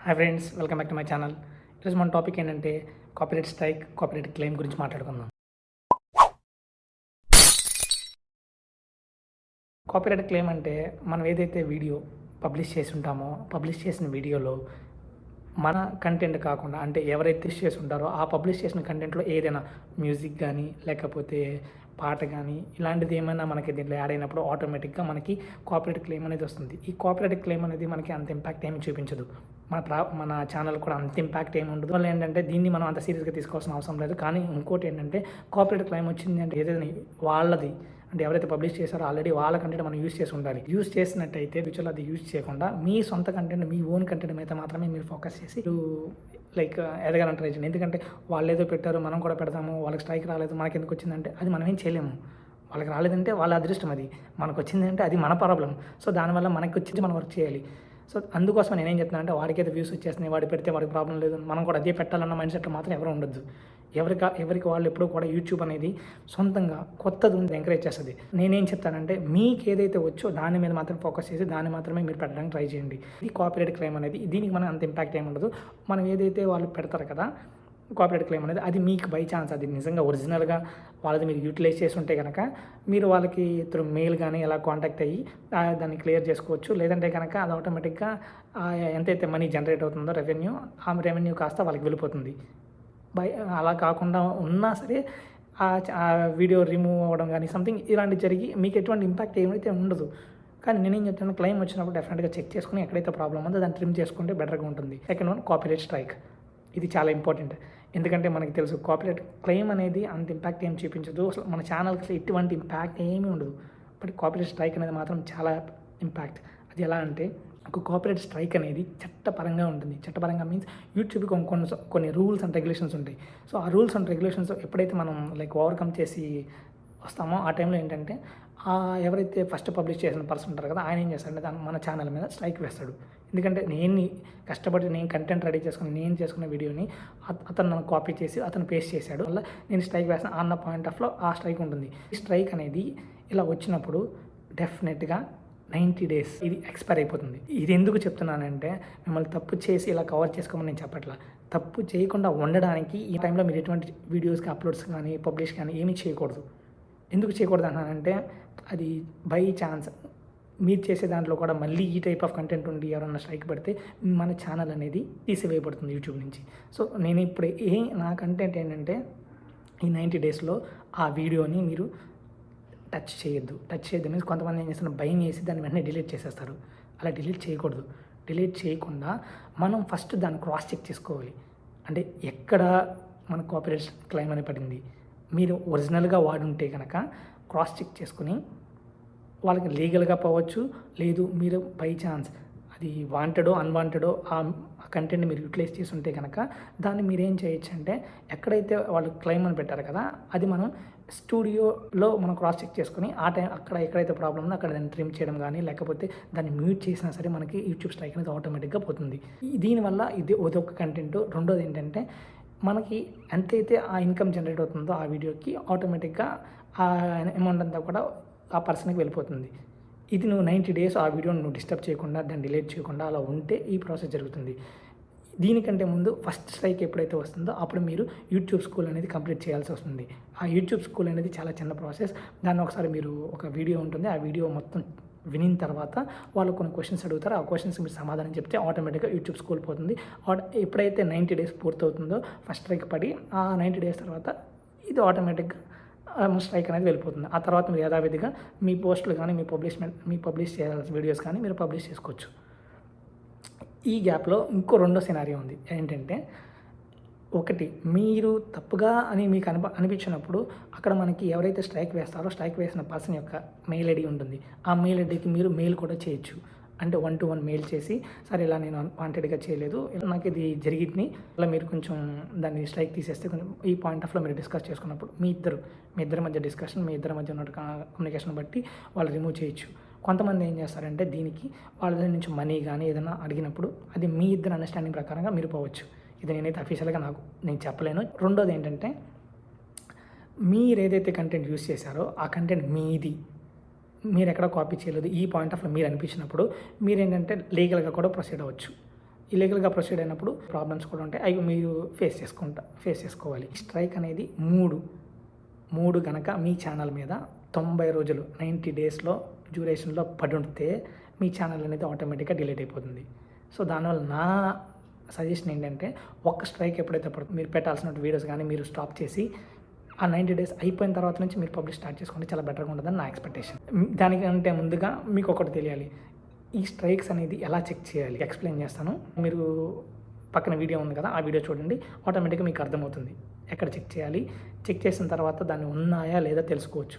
Hi friends, welcome back to my channel. ఈరోజు మన topic ఏంటంటే కాపీరైట్ స్ట్రైక్, కాపీరైట్ క్లెయిమ్ గురించి మాట్లాడుకుందాం. కాపీరైట్ క్లెయిమ్ అంటే మనం ఏదైతే వీడియో పబ్లిష్ చేసి ఉంటామో, పబ్లిష్ చేసిన వీడియోలో మన కంటెంట్ కాకుండా అంటే ఎవరైతే చేసి ఉంటారో ఆ పబ్లిష్ చేసిన కంటెంట్లో ఏదైనా మ్యూజిక్ కానీ లేకపోతే పాట కానీ ఇలాంటిది ఏమైనా మనకి దీంట్లో యాడ్ అయినప్పుడు ఆటోమేటిక్గా మనకి కాపీరైట్ క్లెయిమ్ అనేది వస్తుంది. ఈ కాపీరైట్ క్లెయిమ్ అనేది మనకి అంత ఇంపాక్ట్ ఏమి చూపించదు. మన ఛానల్ కూడా అంత ఇంపాక్ట్ ఏమి ఉండదు. వల్ల ఏంటంటే దీన్ని మనం అంత సీరియస్గా తీసుకోవాల్సిన అవసరం లేదు. కానీ ఇంకోటి ఏంటంటే కాపీరైట్ క్లెయిమ్ వచ్చింది అంటే ఏదైనా వాళ్ళది అంటే ఎవరైతే పబ్లిష్ చేశారో ఆల్రెడీ వాళ్ళ కంటెంట్ మనం యూజ్ చేసి ఉండాలి. యూజ్ చేసినట్టయితే ఫ్యూచర్లో అది యూజ్ చేయకుండా మీ సొంత కంటెంట్, మీ ఓన్ కంటెంట్ మీద మాత్రమే మీరు ఫోకస్ చేసి లైక్ ఎదగాలని ట్రై చేయండి. ఎందుకంటే వాళ్ళు ఏదో పెట్టారు, మనం కూడా పెడతాము, వాళ్ళకి స్ట్రైక్ రాలేదు, మనకి ఎందుకు వచ్చిందంటే అది మనం ఏం చేయలేము. వాళ్ళకి రాలేదంటే వాళ్ళ అదృష్టం, అది మనకు వచ్చిందంటే అది మన ప్రాబ్లం. సో దానివల్ల మనకి వచ్చింది మనం వర్క్ చేయాలి. సో అందుకోసం నేనేం చెప్తున్నాను అంటే వాడికైతే వ్యూస్ వచ్చేస్తున్నాయి, వాడు పెడితే వాడికి ప్రాబ్లం లేదు, మనం కూడా అదే పెట్టాలన్న మైండ్ సెట్లో మాత్రం ఎవరు ఉండొద్దు. ఎవరికి వాళ్ళు ఎప్పుడూ కూడా యూట్యూబ్ అనేది సొంతంగా కొత్తది ఉంది ఎంకరేజ్ చేస్తుంది. నేనేం చెప్తానంటే మీకు ఏదైతే వచ్చో దాని మీద మాత్రం ఫోకస్ చేసి దాన్ని మాత్రమే మీరు పెట్టడానికి ట్రై చేయండి. ఈ కాపీరైట్ క్లెయిమ్ అనేది దీనికి మనం అంత ఇంపాక్ట్ ఏమి ఉండదు. మనం ఏదైతే వాళ్ళు పెడతారు కదా కాపీరైట్ క్లెయిమ్ అనేది, అది మీకు బై ఛాన్స్ అది నిజంగా ఒరిజినల్గా వాళ్ళది మీరు యూటిలైజ్ చేసి ఉంటే కనుక మీరు వాళ్ళకి త్రూ మెయిల్ కానీ ఎలా కాంటాక్ట్ అయ్యి దాన్ని క్లియర్ చేసుకోవచ్చు. లేదంటే కనుక అది ఆటోమేటిక్గా ఎంతైతే మనీ జనరేట్ అవుతుందో రెవెన్యూ, ఆ రెవెన్యూ కాస్త వాళ్ళకి వెళ్ళిపోతుంది. అలా కాకుండా ఉన్నా సరే ఆ వీడియో రిమూవ్ అవ్వడం కానీ సంథింగ్ ఇలాంటివి జరిగి మీకు ఎటువంటి ఇంపాక్ట్ ఏమైతే ఉండదు. కానీ నేనేం చెప్తాను, క్లెయిమ్ వచ్చినప్పుడు డెఫినెట్గా చెక్ చేసుకుని ఎక్కడైతే ప్రాబ్లం ఉందో దాన్ని ట్రిమ్ చేసుకుంటే బెటర్గా ఉంటుంది. Second one copyright strike. ఇది చాలా ఇంపార్టెంట్. ఎందుకంటే మనకి తెలుసు కాపీరైట్ క్లెయిమ్ అనేది అంత ఇంపాక్ట్ ఏం చూపించదు. అసలు మన ఛానల్కి అసలు ఎటువంటి ఇంపాక్ట్ ఏమీ ఉండదు. బట్ కాపీరైట్ స్ట్రైక్ అనేది మాత్రం చాలా ఇంపాక్ట్. అది ఎలా అంటే ఒక కాపీరైట్ స్ట్రైక్ అనేది చట్టపరంగా ఉంటుంది. చట్టపరంగా మీన్స్ యూట్యూబ్కి కొన్ని రూల్స్ అండ్ రెగ్యులేషన్స్ ఉంటాయి. సో ఆ రూల్స్ అండ్ రెగ్యులేషన్స్ ఎప్పుడైతే మనం లైక్ ఓవర్కమ్ చేసి వస్తామో ఆ టైంలో ఏంటంటే ఎవరైతే ఫస్ట్ పబ్లిష్ చేసిన పర్సన్ ఉంటారు కదా, ఆయన ఏం చేస్తాడంటే దాన్ని మన ఛానల్ మీద స్ట్రైక్ వేస్తాడు. ఎందుకంటే నేను కష్టపడి నేను కంటెంట్ రెడీ చేసుకుని నేను చేసుకున్న వీడియోని అతను నన్ను కాపీ చేసి అతను పేస్ట్ చేశాడు, వల్ల నేను స్ట్రైక్ వేస్తాను అన్న పాయింట్ ఆఫ్లో ఆ స్ట్రైక్ ఉంటుంది. ఈ స్ట్రైక్ అనేది ఇలా వచ్చినప్పుడు డెఫినెట్గా 90 days ఇది ఎక్స్పైర్ అయిపోతుంది. ఇది ఎందుకు చెప్తున్నానంటే మిమ్మల్ని తప్పు చేసి ఇలా కవర్ చేసుకోమని నేను చెప్పట్లా. తప్పు చేయకుండా ఉండడానికి ఈ టైంలో మీరు ఎటువంటి వీడియోస్కి అప్లోడ్స్ కానీ పబ్లిష్ కానీ ఏమీ చేయకూడదు. ఎందుకు చేయకూడదు అన్నానంటే అది బై ఛాన్స్ మీరు చేసే దాంట్లో కూడా మళ్ళీ ఈ టైప్ ఆఫ్ కంటెంట్ ఉండి ఎవరన్నా స్ట్రైక్ పడితే మన ఛానల్ అనేది తీసివేయబడుతుంది యూట్యూబ్ నుంచి. సో నేను ఇప్పుడు నా కంటెంట్ ఏంటంటే ఈ 90 daysలో ఆ వీడియోని మీరు టచ్ చేయొద్దు మీన్స్ కొంతమంది ఏం చేస్తున్నారు, భయం వేసి దాన్ని వెంటనే డిలీట్ చేసేస్తారు. అలా డిలీట్ చేయకూడదు. డిలీట్ చేయకుండా మనం ఫస్ట్ దాన్ని క్రాస్ చెక్ చేసుకోవాలి. అంటే ఎక్కడ మన కాపీరైట్ క్లెయిమ్ అని పడింది, మీరు ఒరిజినల్గా వాడుంటే కనుక క్రాస్ చెక్ చేసుకుని వాళ్ళకి లీగల్గా పోవచ్చు. లేదు మీరు బై ఛాన్స్ అది వాంటెడో అన్వాంటెడో ఆ కంటెంట్ మీరు యూటిలైజ్ చేసి ఉంటే కనుక దాన్ని మీరేం చేయొచ్చు అంటే ఎక్కడైతే వాళ్ళు క్లెయిమ్ అని పెట్టారు కదా అది మనం స్టూడియోలో మనం క్రాస్ చెక్ చేసుకుని ఆ టైం అక్కడ ఎక్కడైతే ప్రాబ్లం ఉందో అక్కడ దాన్ని ట్రిమ్ చేయడం కానీ లేకపోతే దాన్ని మ్యూట్ చేసినా సరే మనకి యూట్యూబ్ స్ట్రైక్ అనేది ఆటోమేటిక్గా పోతుంది. దీనివల్ల ఇది ఒక కంటెంట్. రెండోది ఏంటంటే మనకి ఎంతైతే ఆ ఇన్కమ్ జనరేట్ అవుతుందో ఆ వీడియోకి ఆటోమేటిక్గా ఆ అమౌంట్ అంతా కూడా ఆ పర్సన్కి వెళ్ళిపోతుంది. ఇది నువ్వు 90 days ఆ వీడియోని నువ్వు డిస్టర్బ్ చేయకుండా దాన్ని డిలీట్ చేయకుండా అలా ఉంటే ఈ ప్రాసెస్ జరుగుతుంది. దీనికంటే ముందు ఫస్ట్ స్ట్రైక్ ఎప్పుడైతే వస్తుందో అప్పుడు మీరు యూట్యూబ్ స్కూల్ అనేది కంప్లీట్ చేయాల్సి వస్తుంది. ఆ యూట్యూబ్ స్కూల్ అనేది చాలా చిన్న ప్రాసెస్. దాన్ని ఒకసారి మీరు ఒక వీడియో ఉంటుంది, ఆ వీడియో మొత్తం వినిన తర్వాత వాళ్ళు కొన్ని క్వశ్చన్స్ అడుగుతారు. ఆ క్వశ్చన్స్ మీరు సమాధానం చెప్తే ఆటోమేటిక్గా యూట్యూబ్ స్కూల్ పోతుంది. ఎప్పుడైతే 90 days పూర్తవుతుందో ఫస్ట్ స్ట్రైక్ పడి ఆ 90 days తర్వాత ఇది ఆటోమేటిక్గా స్ట్రైక్ అనేది వెళ్ళిపోతుంది. ఆ తర్వాత మీరు యథావిధిగా మీ పోస్టులు కానీ మీ పబ్లిష్ చేయాల్సిన వీడియోస్ కానీ మీరు పబ్లిష్ చేసుకోవచ్చు. ఈ గ్యాప్లో ఇంకో రెండో సినారియో ఉంది. ఏంటంటే ఒకటి మీరు తప్పుగా అని మీకు అనిపించినప్పుడు అక్కడ మనకి ఎవరైతే స్ట్రైక్ వేస్తారో స్ట్రైక్ వేసిన పర్సన్ యొక్క మెయిల్ ఐడి ఉంటుంది. ఆ మెయిల్ ఐడికి మీరు మెయిల్ కూడా చేయొచ్చు. అంటే 1-to-1 మెయిల్ చేసి సరే ఇలా నేను వాంటెడ్గా చేయలేదు, నాకు ఇది జరిగింది, అలా మీరు కొంచెం దాన్ని స్ట్రైక్ తీసేస్తే కొంచెం ఈ పాయింట్ ఆఫ్లో మీరు డిస్కస్ చేసుకున్నప్పుడు మీ ఇద్దరి మధ్య డిస్కషన్, మీ ఇద్దరి మధ్య ఉన్న కమ్యూనికేషన్ బట్టి వాళ్ళు రిమూవ్ చేయొచ్చు. కొంతమంది ఏం చేస్తారంటే దీనికి వాళ్ళ దగ్గర నుంచి మనీ కానీ ఏదైనా అడిగినప్పుడు అది మీ ఇద్దరు అండర్స్టాండింగ్ ప్రకారంగా మీరు పోవచ్చు. ఇది నేనైతే అఫీషియల్గా నేను చెప్పలేను. రెండోది ఏంటంటే మీరు ఏదైతే కంటెంట్ యూస్ చేశారో ఆ కంటెంట్ మీది, మీరు ఎక్కడ కాపీ చేయలేదు, ఈ పాయింట్ ఆఫ్లో మీరు అనిపించినప్పుడు మీరేంటంటే లీగల్గా కూడా ప్రొసీడ్ అవ్వచ్చు. ఇల్లీగల్‌గా ప్రొసీడ్ అయినప్పుడు ప్రాబ్లమ్స్ కూడా ఉంటాయి. అవి మీరు ఫేస్ చేసుకోవాలి. స్ట్రైక్ అనేది 3 గనక మీ ఛానల్ మీద 90 రోజులు 90 డేస్‌లో డ్యూరేషన్‌లో పడుంటే మీ ఛానల్ అనేది ఆటోమేటిక్‌గా డిలీట్ అయిపోతుంది. సో, దానివల్ల నా సజెషన్ ఏంటంటే ఒక్క స్ట్రైక్ ఎప్పుడైతే పడుతుందో మీరు పెట్టాల్సిన వీడియోస్ గానీ మీరు స్టాప్ చేసి ఆ 90 డేస్ అయిపోయిన తర్వాత నుంచి మీరు పబ్లిష్ స్టార్ట్ చేసుకుంటే చాలా బెటర్‌గా ఉంటుందని నా ఎక్స్‌పెక్టేషన్. దానికంటే ముందుగా మీకొకటి తెలియాలి. ఈ స్ట్రైక్స్ అనేది ఎలా చెక్ చేయాలి ఎక్స్‌ప్లెయిన్ చేస్తాను. మీరు పక్కన వీడియో ఉంది కదా! ఆ వీడియో చూడండి. ఆటోమేటిక్‌గా మీకు అర్థమవుతుంది. ఎక్కడ చెక్ చేయాలి. చెక్ చేసిన తర్వాత దాన్ని ఉన్నాయా లేదా తెలుసుకోవచ్చు.